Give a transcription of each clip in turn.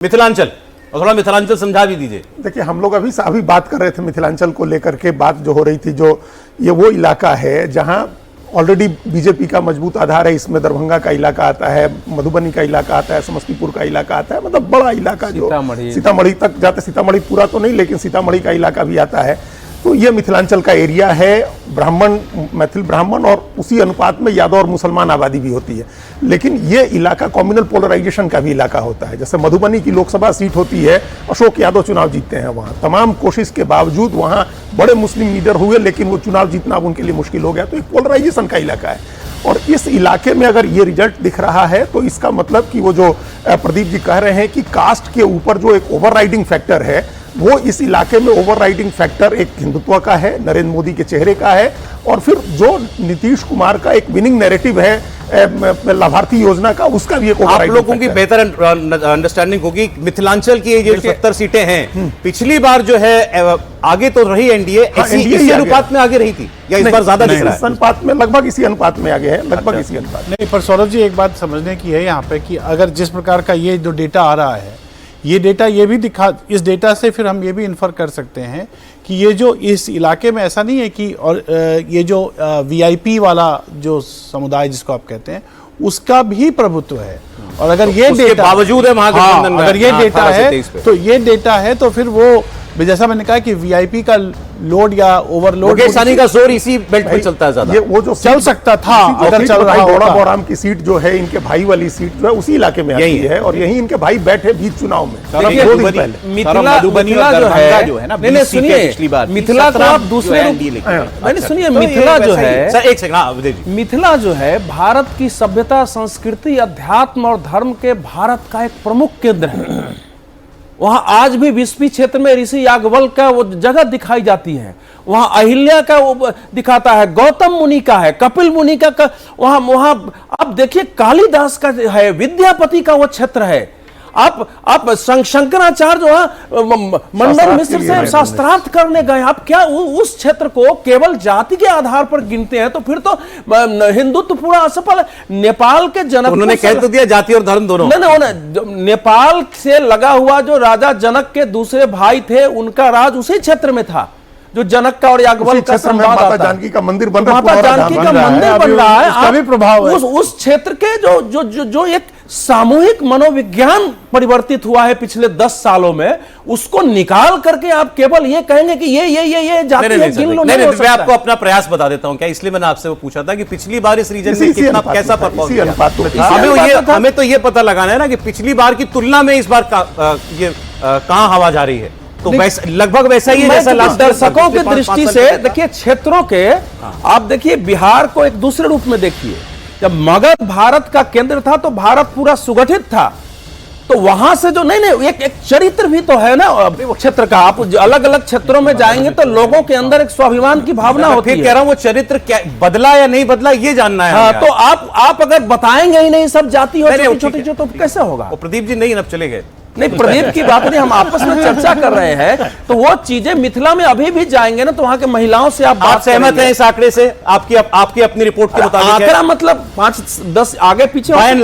मिथिलांचल, और थोड़ा मिथिलांचल समझा भी दीजिए। देखिए, हम लोग अभी बात कर रहे थे मिथिलांचल को लेकर के, बात जो हो रही थी, जो ये वो इलाका है जहां ऑलरेडी बीजेपी का मजबूत आधार है। इसमें दरभंगा का इलाका आता है, मधुबनी का इलाका आता है, समस्तीपुर का इलाका आता है, मतलब बड़ा इलाका जो सीतामढ़ी तक जाते, सीतामढ़ी पूरा तो नहीं लेकिन सीतामढ़ी का इलाका भी आता है। तो ये मिथिलांचल का एरिया है, ब्राह्मण, मैथिल ब्राह्मण और उसी अनुपात में यादव और मुसलमान आबादी भी होती है। लेकिन ये इलाका कम्युनल पोलराइजेशन का भी इलाका होता है। जैसे मधुबनी की लोकसभा सीट होती है, अशोक यादव चुनाव जीतते हैं वहाँ, तमाम कोशिश के बावजूद वहाँ बड़े मुस्लिम लीडर हुए लेकिन वो चुनाव जीतना अब उनके लिए मुश्किल हो गया। तो एक पोलराइजेशन का इलाका है और इस इलाके में अगर ये रिजल्ट दिख रहा है तो इसका मतलब कि वो जो प्रदीप जी कह रहे हैं कि कास्ट के ऊपर जो एक ओवरराइडिंग फैक्टर है, वो इस इलाके में ओवरराइडिंग फैक्टर एक हिंदुत्व का है, नरेंद्र मोदी के चेहरे का है, और फिर जो नीतीश कुमार का एक विनिंग नैरेटिव है लाभार्थी योजना का, उसका भी एक आप लोगों की बेहतर अंडरस्टैंडिंग होगी। मिथिलांचल की ये 70 सीटें हैं, पिछली बार जो है आगे तो रही एनडीए, इसी अनुपात में आगे रही थी या इस बार ज्यादा दिख रहा है? अनुपात में लगभग इसी अनुपात में आगे है, लगभग इसी अनुपात। नहीं, पर सौरभ जी एक बात समझने की है यहाँ पे कि अगर जिस प्रकार का ये जो डेटा आ रहा है, ये डेटा ये भी इस डेटा से फिर हम ये भी इन्फर कर सकते हैं कि ये जो इस इलाके में ऐसा नहीं है कि और ये जो वीआईपी वाला जो समुदाय जिसको आप कहते हैं उसका भी प्रभुत्व है। और अगर ये डेटा बावजूद है महागठबंधन में, अगर ये डेटा है तो ये डेटा है तो फिर वो जैसा मैंने कहा कि वीआईपी का लोड या ओवरलोड, मुकेश सहनी का जोर इसी बेल्ट पे चलता है ज्यादा। ये वो जो चल सकता था अगर चल रहा होता। बोराम की सीट जो है, इनके भाई वाली सीट जो है उसी इलाके में आती है और यहीं इनके भाई बैठे बीच चुनाव में। मिथिला जो है ना, नहीं सुनिए, मिथिला को आप दूसरे मैंने सुनिए, मिथिला जो है, सर एक सेकंड, मिथिला जो है भारत की सभ्यता, संस्कृति, अध्यात्म और धर्म के भारत का एक प्रमुख केंद्र है। वहां आज भी विस्पी क्षेत्र में ऋषि याज्ञवल्क्य का वो जगह दिखाई जाती है, वहां अहिल्या का वो दिखाता है, गौतम मुनि का है, कपिल मुनि का वहां आप देखिए कालिदास का है, विद्यापति का वो क्षेत्र है। आप शंकराचार्य जो है मंडन मिश्र से शास्त्रार्थ करने गए, आप क्या उस क्षेत्र को केवल जाति के आधार पर गिनते हैं? तो फिर तो हिंदुत्व पूरा असफल है। नेपाल के जनक, उन्होंने कह तो दिया जाति और धर्म दोनों। नहीं, नेपाल से लगा हुआ जो राजा जनक के दूसरे भाई थे, उनका राज उसी क्षेत्र में था जो जनक का और याज्ञवल्क्य का संवाद आता है। माता जानकी का मंदिर बन रहा है, माता जानकी का मंदिर बन रहा है। उसका भी प्रभाव है। उस क्षेत्र के जो एक सामूहिक मनोविज्ञान परिवर्तित हुआ है पिछले 10 सालों में, उसको निकाल करके आप केवल ये कहेंगे कि ये जाति है, गिन लो। नहीं, मैं आपको अपना प्रयास बता देता हूं क्या, इसलिए मैंने आपसे वो पूछा था कि पिछली बार इस रीजन में कितना कैसा परफॉर्म किया। हमें तो ये पता लगाना है ना कि पिछली बार की तुलना में इस बार कहां हवा जा रही है, तो लगभग वैसा ही है जैसा दर्शकों की दृष्टि से देखिए क्षेत्रों के, आप देखिए बिहार को एक दूसरे रूप में देखिए। जब मगध भारत का केंद्र था तो भारत पूरा सुगठित था, तो वहां से जो नहीं एक चरित्र भी तो है ना क्षेत्र का। आप अलग अलग क्षेत्रों में जाएंगे तो लोगों के अंदर एक स्वाभिमान की भावना होती है। कह रहा हूं वो चरित्र क्या बदला या नहीं बदला ये जानना है। हाँ, तो आप अगर बताएंगे ही नहीं सब जाति हो छोटी छोटी, तो कैसे होगा? प्रदीप जी नहीं, अब चले गए। नहीं, प्रदीप की बात नहीं, हम आपस में चर्चा कर रहे हैं। तो वो चीजें मिथिला में अभी भी जाएंगे ना तो वहां के महिलाओं से आप सहमत हैं इस आंकड़े से? आपकी अपनी रिपोर्ट के मुताबिक आंकड़ा मतलब 5-10 आगे पीछे बाय एंड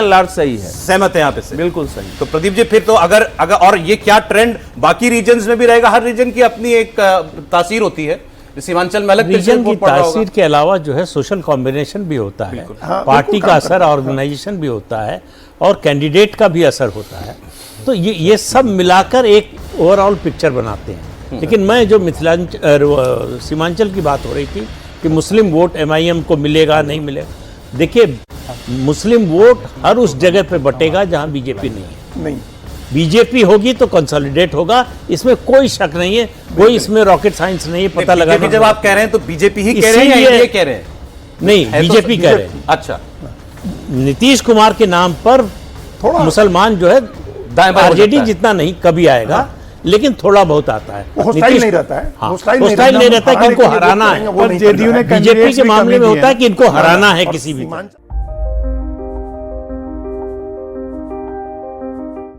लार्ज सही है। सहमत है यहाँ पे से? बिल्कुल सही। तो प्रदीप जी फिर तो अगर और ये क्या ट्रेंड बाकी रीजन में भी रहेगा? हर रीजन की अपनी एक तासीर होती है, सीमांचल में अलग रीजन की तासीर के अलावा जो है सोशल कॉम्बिनेशन भी होता है, पार्टी का असर, ऑर्गेनाइजेशन भी होता है और कैंडिडेट का भी असर होता है। तो ये सब मिलाकर एक ओवरऑल पिक्चर बनाते हैं। लेकिन मैं जो सीमांचल की बात हो रही थी कि मुस्लिम वोट एमआईएम को मिलेगा नहीं मिलेगा, देखिए मुस्लिम वोट हर उस जगह पे बटेगा जहां बीजेपी नहीं है। बीजेपी होगी तो कंसोलिडेट होगा, इसमें कोई शक नहीं है, कोई इसमें रॉकेट साइंस नहीं है। पता लगा जब आप कह रहे हैं तो बीजेपी ही कह रहे हैं या ये कह रहे हैं? नहीं, बीजेपी कह रहे हैं। अच्छा, नीतीश कुमार के नाम पर थोड़ा मुसलमान जो है आरजेडी जितना नहीं कभी आएगा, लेकिन थोड़ा बहुत आता है। होस्टाइल नहीं रहता है, होस्टाइल नहीं रहता कि इनको हराना है। जेडीयू ने बीजेपी के मामले में होता है कि इनको हराना है किसी भी।